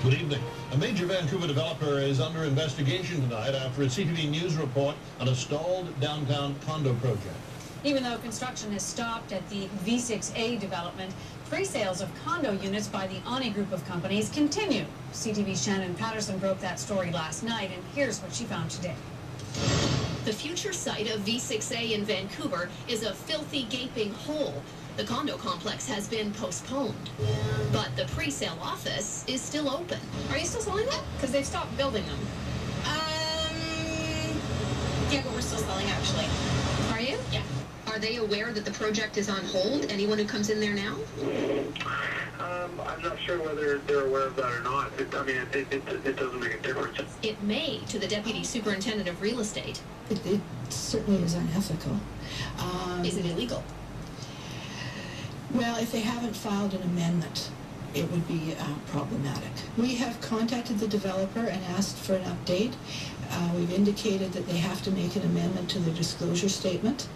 Good evening. A major Vancouver developer is under investigation tonight after a CTV News report on a stalled downtown condo project. Even though construction has stopped at the V6A development, pre-sales of condo units by the Ani group of companies continue. CTV's Shannon Patterson broke that story last night, and here's what she found today. The future site of V6A in Vancouver is a filthy, gaping hole. The condo complex has been postponed, but the pre-sale office is still open. Are you still selling them? Because they've stopped building them. Yeah, but we're still selling, actually. Are you? Yeah. Are they aware that the project is on hold? Anyone who comes in there now? I'm not sure whether they're aware of that or not. It doesn't make a difference. It may to the Deputy Superintendent of Real Estate. It certainly is unethical. Is it illegal? Well, if they haven't filed an amendment, it would be problematic. We have contacted the developer and asked for an update. We've indicated that they have to make an amendment to the disclosure statement,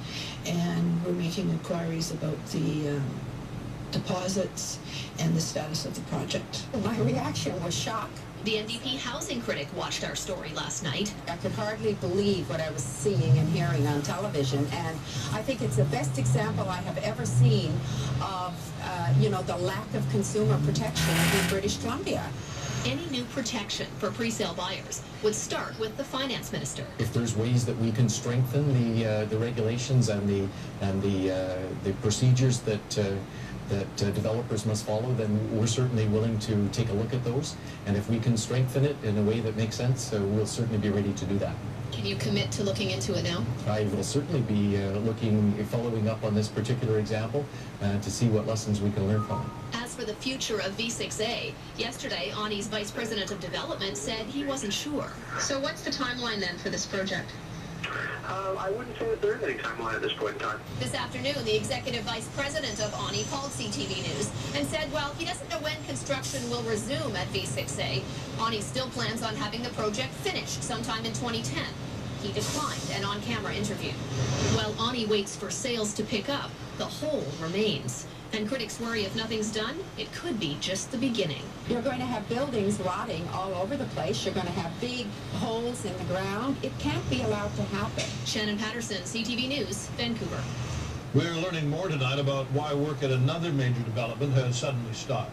and we're making inquiries about the deposits and the status of the project. My reaction was shock. The NDP housing critic watched our story last night. I could hardly believe what I was seeing and hearing on television, and I think it's the best example I have ever seen of, the lack of consumer protection in British Columbia. Any new protection for pre-sale buyers would start with the finance minister. If there's ways that we can strengthen the regulations and the procedures that developers must follow, then we're certainly willing to take a look at those. And if we can strengthen it in a way that makes sense, we'll certainly be ready to do that. Can you commit to looking into it now? I will certainly be following up on this particular example to see what lessons we can learn from it. As for the future of V6A, yesterday, Ani's Vice President of Development said he wasn't sure. So what's the timeline then for this project? I wouldn't say that there is any timeline at this point in time. This afternoon, the Executive Vice President of Ani called CTV News and said, well, he doesn't know when construction will resume at V6A. Ani still plans on having the project finished sometime in 2010. He declined an on-camera interview. While Ani waits for sales to pick up, the hole remains. And critics worry if nothing's done, it could be just the beginning. You're going to have buildings rotting all over the place. You're going to have big holes in the ground. It can't be allowed to happen. Shannon Patterson, CTV News, Vancouver. We're learning more tonight about why work at another major development has suddenly stopped.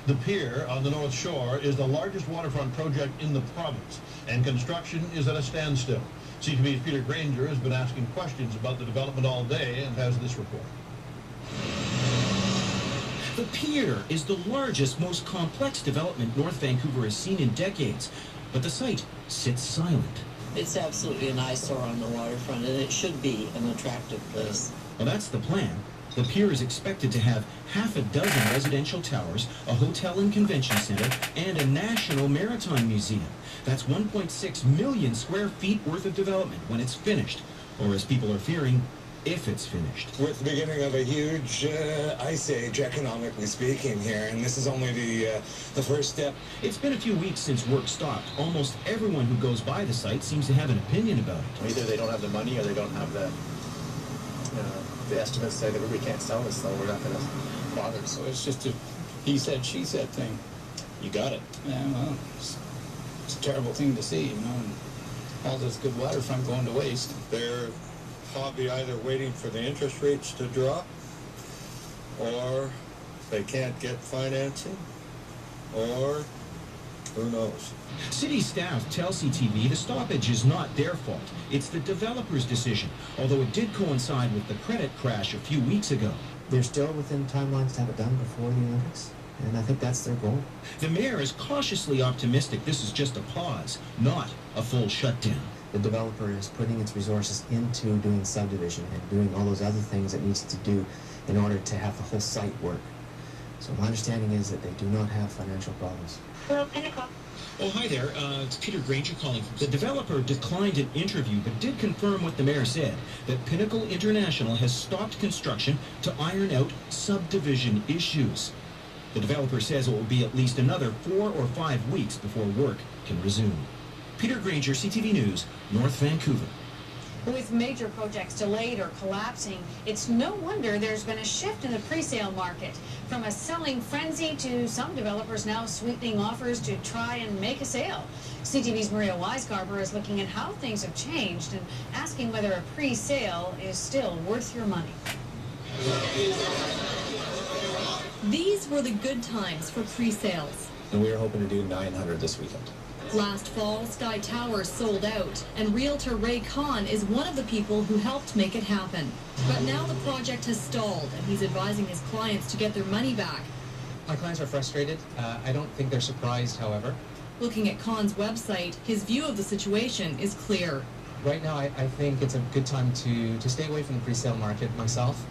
The pier on the North Shore is the largest waterfront project in the province, and construction is at a standstill. CTV's Peter Granger has been asking questions about the development all day and has this report. The pier is the largest, most complex development North Vancouver has seen in decades, but the site sits silent. It's absolutely an eyesore on the waterfront, and it should be an attractive place. Well, that's the plan. The pier is expected to have half a dozen residential towers, a hotel and convention center, and a national maritime museum. That's 1.6 million square feet worth of development when it's finished, or as people are fearing, if it's finished. We're at the beginning of a huge ice age, economically speaking, here, and this is only the first step. It's been a few weeks since work stopped. Almost everyone who goes by the site seems to have an opinion about it. Either they don't have the money or they don't have the estimates say that we can't sell this, so we're not going to bother. So it's just a he said, she said thing. You got it. Yeah, well, it's a terrible thing to see, and all this good waterfront going to waste. They're probably either waiting for the interest rates to drop, or they can't get financing, or who knows. City staff tell CTV the stoppage is not their fault. It's the developer's decision, although it did coincide with the credit crash a few weeks ago. They're still within timelines to have it done before the Olympics, and I think that's their goal. The mayor is cautiously optimistic this is just a pause, not a full shutdown. The developer is putting its resources into doing subdivision and doing all those other things it needs to do in order to have the whole site work. So my understanding is that they do not have financial problems. Hello, Pinnacle. Oh, hi there. It's Peter Granger calling. The developer declined an interview, but did confirm what the mayor said, that Pinnacle International has stopped construction to iron out subdivision issues. The developer says it will be at least another 4 or 5 weeks before work can resume. Peter Granger, CTV News, North Vancouver. With major projects delayed or collapsing, it's no wonder there's been a shift in the pre-sale market. From a selling frenzy to some developers now sweetening offers to try and make a sale. CTV's Maria Weisgarber is looking at how things have changed and asking whether a pre-sale is still worth your money. These were the good times for pre-sales. And we were hoping to do 900 this weekend. Last fall, Sky Towers sold out, and realtor Ray Kahn is one of the people who helped make it happen. But now the project has stalled, and he's advising his clients to get their money back. My clients are frustrated. I don't think they're surprised, however. Looking at Kahn's website, his view of the situation is clear. Right now, I think it's a good time to stay away from the pre-sale market myself.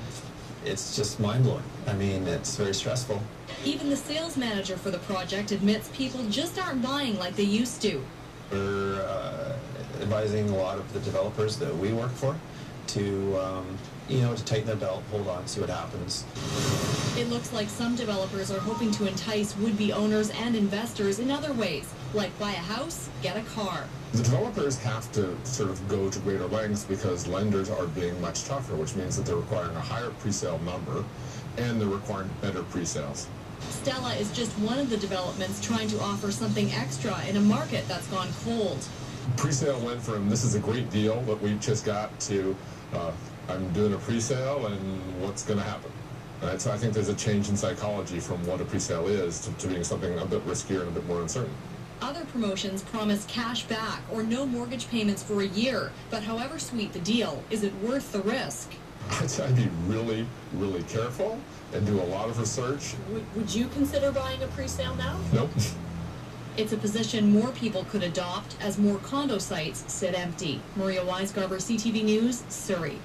It's just mind-blowing. I mean, it's very stressful. Even the sales manager for the project admits people just aren't buying like they used to. We're advising a lot of the developers that we work for to, to tighten their belt, hold on, see what happens. It looks like some developers are hoping to entice would-be owners and investors in other ways, like buy a house, get a car. The developers have to sort of go to greater lengths because lenders are being much tougher, which means that they're requiring a higher pre-sale number and they're requiring better pre-sales. Stella is just one of the developments trying to offer something extra in a market that's gone cold. Pre-sale went from this is a great deal that we just got to I'm doing a pre-sale and what's going to happen. Right? So I think there's a change in psychology from what a pre-sale is to being something a bit riskier and a bit more uncertain. Other promotions promise cash back or no mortgage payments for a year, but however sweet the deal, is it worth the risk? I'd be really, really careful and do a lot of research. Would you consider buying a pre-sale now? Nope. It's a position more people could adopt as more condo sites sit empty. Maria Weisgarber, CTV News, Surrey.